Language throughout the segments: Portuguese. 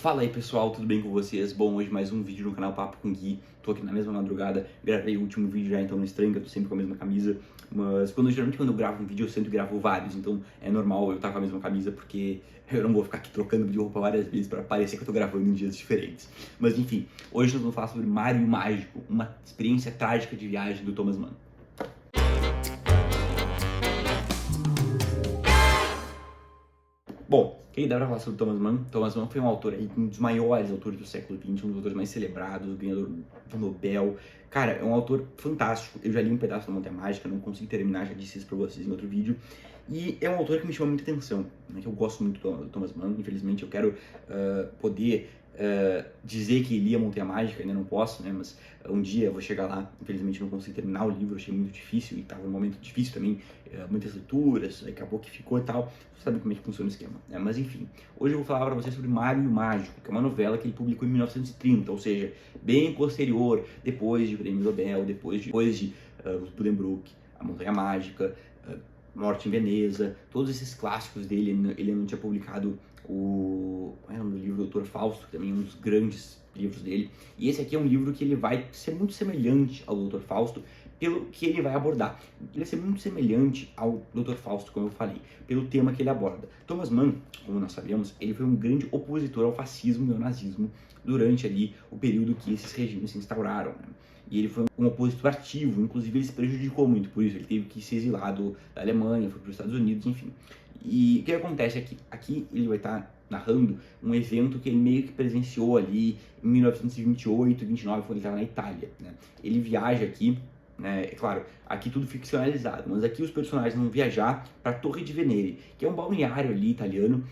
Fala aí pessoal, tudo bem com vocês? Bom, hoje mais um vídeo no canal Papo com Gui. Tô aqui na mesma madrugada, gravei o último vídeo já, então não estranho que eu tô sempre com a mesma camisa. Mas geralmente quando eu gravo um vídeo eu sempre gravo vários, então é normal eu estar com a mesma camisa porque eu não vou ficar aqui trocando de roupa várias vezes para parecer que eu tô gravando em dias diferentes. Mas enfim, hoje nós vamos falar sobre Mario Mágico, uma experiência trágica de viagem do Thomas Mann. Bom, quem dá pra falar sobre Thomas Mann? Thomas Mann foi um autor aí, um dos maiores autores do século XX, um dos autores mais celebrados, ganhador do Nobel. Cara, é um autor fantástico. Eu já li um pedaço da Montanha Mágica, não consegui terminar, já disse isso pra vocês em outro vídeo. E é um autor que me chama muita atenção, né, que eu gosto muito do Thomas Mann. Infelizmente eu quero poder dizer que li a Montanha Mágica, ainda não posso, né, mas um dia eu vou chegar lá. Infelizmente eu não consegui terminar o livro, achei muito difícil e estava num momento difícil também, muitas leituras, acabou que ficou e tal. Você sabe como é que funciona o esquema, né? Mas enfim, hoje eu vou falar para vocês sobre Mario Mágico, que é uma novela que ele publicou em 1930, ou seja, bem posterior, depois de Prêmio Nobel, depois de Buddenbrook, A Montanha Mágica, Morte em Veneza, todos esses clássicos dele. Ele não tinha publicado o livro Doutor Fausto, que também é um dos grandes livros dele. E esse aqui é um livro que ele vai ser muito semelhante ao Doutor Fausto, pelo que ele vai abordar. Ele vai ser muito semelhante ao Doutor Fausto, como eu falei, pelo tema que ele aborda. Thomas Mann, como nós sabemos, ele foi um grande opositor ao fascismo e ao nazismo durante ali o período que esses regimes se instauraram, né? E ele foi um opositor ativo, inclusive ele se prejudicou muito por isso, ele teve que se exilar da Alemanha, foi para os Estados Unidos, enfim. E o que acontece aqui? Aqui ele vai estar narrando um evento que ele meio que presenciou ali em 1928, 29, quando ele estava na Itália, né? Ele viaja aqui, né? É claro, aqui tudo ficcionalizado, mas aqui os personagens vão viajar para a Torre de Venere, que é um balneário ali italiano,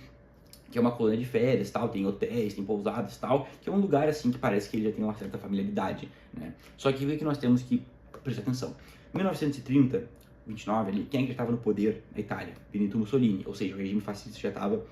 que é uma colônia de férias, tal, tem hotéis, tem pousadas, tal, que é um lugar assim que parece que ele já tem uma certa familiaridade, né? Só que o que nós temos que prestar atenção? Em 1930, 29 ali, quem é que estava no poder na Itália? Benito Mussolini, ou seja, o regime fascista já estava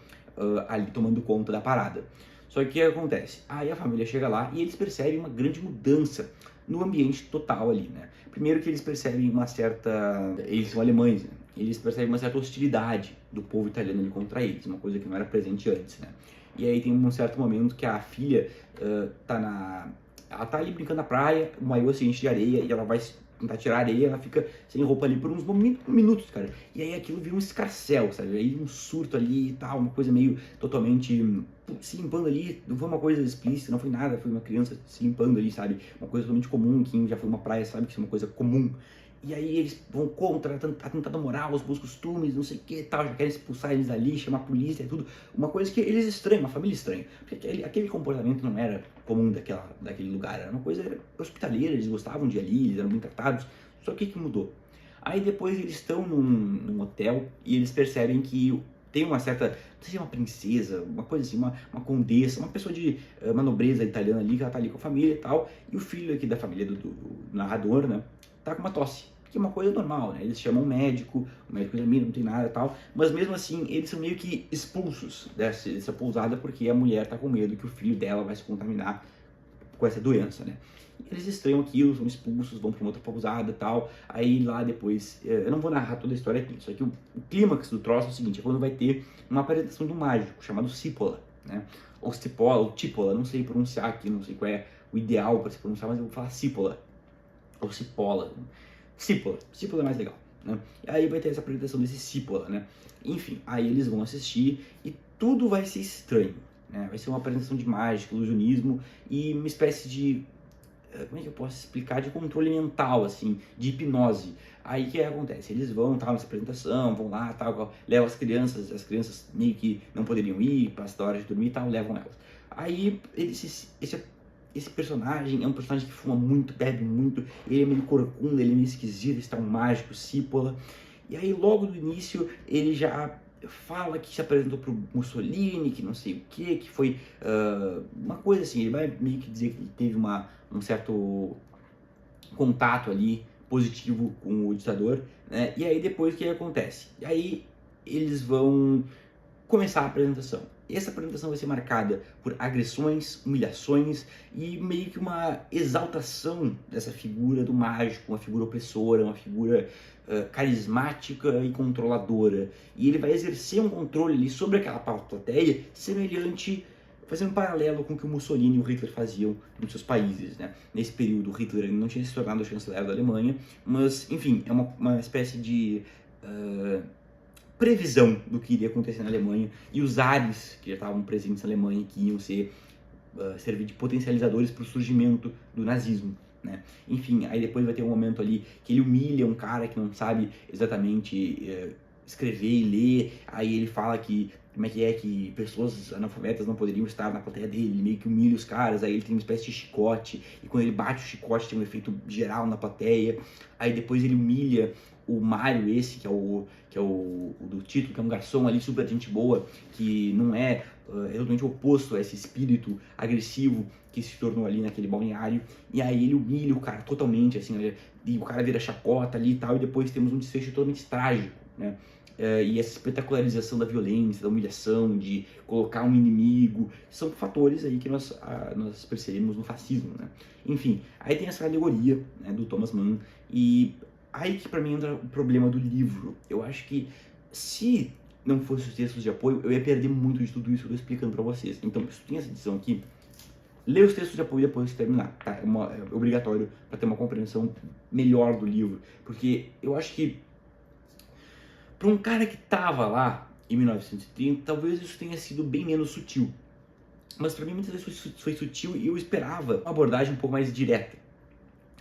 ali tomando conta da parada. Só que o que acontece? Aí a família chega lá e eles percebem uma grande mudança no ambiente total ali, né? Primeiro que eles percebem uma certa... Eles são alemães, né? Eles percebem uma certa hostilidade do povo italiano ali contra eles, uma coisa que não era presente antes, né? E aí tem um certo momento que a filha ela tá ali brincando na praia, uma maiô de areia, e ela vai tentar tirar a areia, ela fica sem roupa ali por uns minutos, cara. E aí aquilo vira um escarcéu, sabe? Aí um surto ali e tal, uma coisa meio totalmente se limpando ali. Não foi uma coisa explícita, não foi nada, foi uma criança se limpando ali, sabe? Uma coisa totalmente comum, quem já foi uma praia sabe que isso é uma coisa comum. E aí eles vão contra a tentada moral, os bons costumes, não sei o que tal, já querem expulsar eles dali, chamar a polícia, tudo. Uma coisa que eles estranham, uma família estranha. Porque aquele comportamento não era comum daquele lugar, era uma coisa hospitaleira, eles gostavam de ir ali, eles eram bem tratados. Só que o que mudou? Aí depois eles estão num hotel e eles percebem que tem uma certa, não sei se é uma princesa, uma coisa assim, uma condessa, uma pessoa de uma nobreza italiana ali, que ela tá ali com a família e tal, e o filho aqui da família do narrador, né, tá com uma tosse, que é uma coisa normal, né? Eles chamam o médico examina, não tem nada e tal, mas mesmo assim eles são meio que expulsos dessa pousada porque a mulher tá com medo que o filho dela vai se contaminar com essa doença, né? E eles estranham aquilo, são expulsos, vão para uma outra pousada e tal, aí lá depois, eu não vou narrar toda a história aqui, só que o clímax do troço é o seguinte, é quando vai ter uma apresentação de um mágico chamado Cipolla, né? Ou Cipolla, ou Tipola, não sei pronunciar aqui, não sei qual é o ideal para se pronunciar, mas eu vou falar Cipolla, ou Cipolla, Cipolla é mais legal, né? E aí vai ter essa apresentação desse Cipolla, né? Enfim, aí eles vão assistir e tudo vai ser estranho, né? Vai ser uma apresentação de mágica, ilusionismo e uma espécie de, como é que eu posso explicar, de controle mental, assim, de hipnose. Aí o que acontece? Eles vão, tal, nessa apresentação, vão lá, tal, levam as crianças meio que não poderiam ir, passa a hora de dormir e tal, levam elas. Aí esse personagem é um personagem que fuma muito, bebe muito, ele é meio corcunda, ele é meio esquisito, está um mágico, Cipolla. E aí logo no início ele já fala que se apresentou pro Mussolini, que não sei o que foi uma coisa assim, ele vai meio que dizer que ele teve um certo contato ali positivo com o ditador, né? E aí depois o que acontece? E aí eles vão começar a apresentação. Essa apresentação vai ser marcada por agressões, humilhações e meio que uma exaltação dessa figura do mágico, uma figura opressora, uma figura carismática e controladora. E ele vai exercer um controle ali sobre aquela plateia semelhante fazendo um paralelo com o que o Mussolini e o Hitler faziam nos seus países, né? Nesse período, o Hitler ainda não tinha se tornado chanceler da Alemanha, mas, enfim, é uma espécie de previsão do que iria acontecer na Alemanha, e os ares que já estavam presentes na Alemanha, que iam servir de potencializadores para o surgimento do nazismo, né? Enfim, aí depois vai ter um momento ali que ele humilha um cara que não sabe exatamente escrever e ler, aí ele fala que como é que pessoas analfabetas não poderiam estar na plateia dele, ele meio que humilha os caras, aí ele tem uma espécie de chicote, e quando ele bate o chicote tem um efeito geral na plateia, aí depois ele humilha o Mário esse, que é o do título, que é um garçom ali super gente boa, que não é totalmente oposto a esse espírito agressivo que se tornou ali naquele balneário, e aí ele humilha o cara totalmente, assim, e o cara vira chacota ali e tal, e depois temos um desfecho totalmente trágico, né? E essa espetacularização da violência, da humilhação, de colocar um inimigo, são fatores aí que nós percebemos no fascismo, né? Enfim, aí tem essa alegoria, né, do Thomas Mann, e aí que pra mim entra o problema do livro. Eu acho que se não fosse os textos de apoio, eu ia perder muito de tudo isso que eu tô explicando pra vocês. Então, se tu tem essa edição aqui, lê os textos de apoio depois de terminar, tá? É obrigatório para ter uma compreensão melhor do livro, porque eu acho que para um cara que tava lá em 1930, talvez isso tenha sido bem menos sutil. Mas para mim muitas vezes foi sutil e eu esperava uma abordagem um pouco mais direta,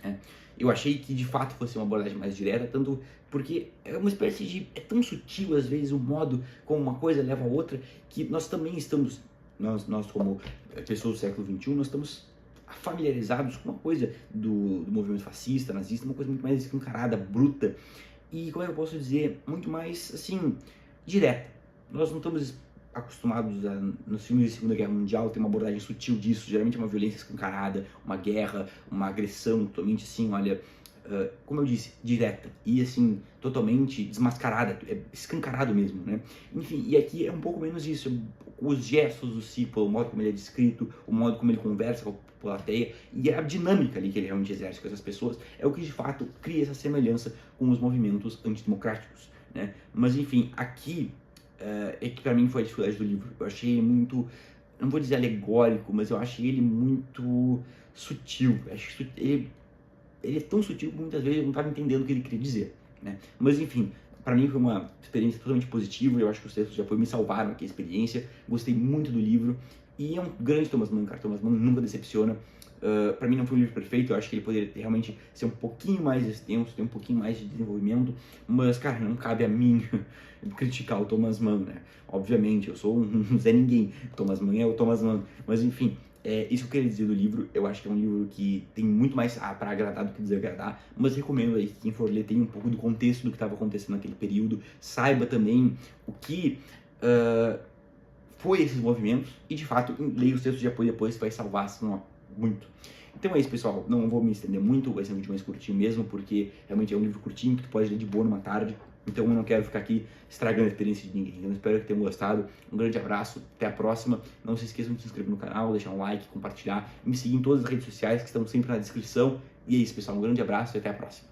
né? Eu achei que de fato fosse uma abordagem mais direta, tanto porque é uma espécie de... é tão sutil às vezes o modo como uma coisa leva a outra, que nós também estamos, nós como pessoas do século XXI, nós estamos familiarizados com uma coisa do movimento fascista, nazista, uma coisa muito mais escancarada, bruta, e como é que eu posso dizer, muito mais, assim, direta. Nós não estamos acostumados nos filmes de Segunda Guerra Mundial ter uma abordagem sutil disso, geralmente é uma violência escancarada, uma guerra, uma agressão totalmente assim, olha, como eu disse, direta e assim, totalmente desmascarada, é escancarado mesmo, né? Enfim, e aqui é um pouco menos isso, os gestos do Cipolla, o modo como ele é descrito, o modo como ele conversa com a plateia e a dinâmica ali que ele realmente exerce com essas pessoas é o que de fato cria essa semelhança com os movimentos antidemocráticos, né? Mas enfim, aqui é que pra mim foi a dificuldade do livro. Eu achei ele muito, não vou dizer alegórico, mas eu achei ele muito sutil. Acho que ele é tão sutil que muitas vezes eu não estava entendendo o que ele queria dizer, né? Mas enfim, para mim foi uma experiência totalmente positiva. Eu acho que os textos de apoio me salvaram aqui a experiência. Gostei muito do livro e é um grande Thomas Mann, cara. Thomas Mann nunca decepciona. Para mim não foi um livro perfeito, eu acho que ele poderia realmente ser um pouquinho mais extenso, ter um pouquinho mais de desenvolvimento, mas, cara, não cabe a mim criticar o Thomas Mann, né? Obviamente, eu sou um Zé Ninguém, Thomas Mann é o Thomas Mann, mas enfim, isso que eu queria dizer do livro. Eu acho que é um livro que tem muito mais para agradar do que desagradar, mas recomendo aí que quem for ler tenha um pouco do contexto do que estava acontecendo naquele período, saiba também o que foi esses movimentos e, de fato, leia os textos de apoio depois, vai salvar, senão muito. Então é isso, pessoal, não vou me estender muito, vai ser um vídeo mais curtinho mesmo, porque realmente é um livro curtinho que tu pode ler de boa numa tarde, então eu não quero ficar aqui estragando a experiência de ninguém. Então espero que tenham gostado, um grande abraço, até a próxima, não se esqueçam de se inscrever no canal, deixar um like, compartilhar, me seguir em todas as redes sociais que estão sempre na descrição, e é isso, pessoal, um grande abraço e até a próxima.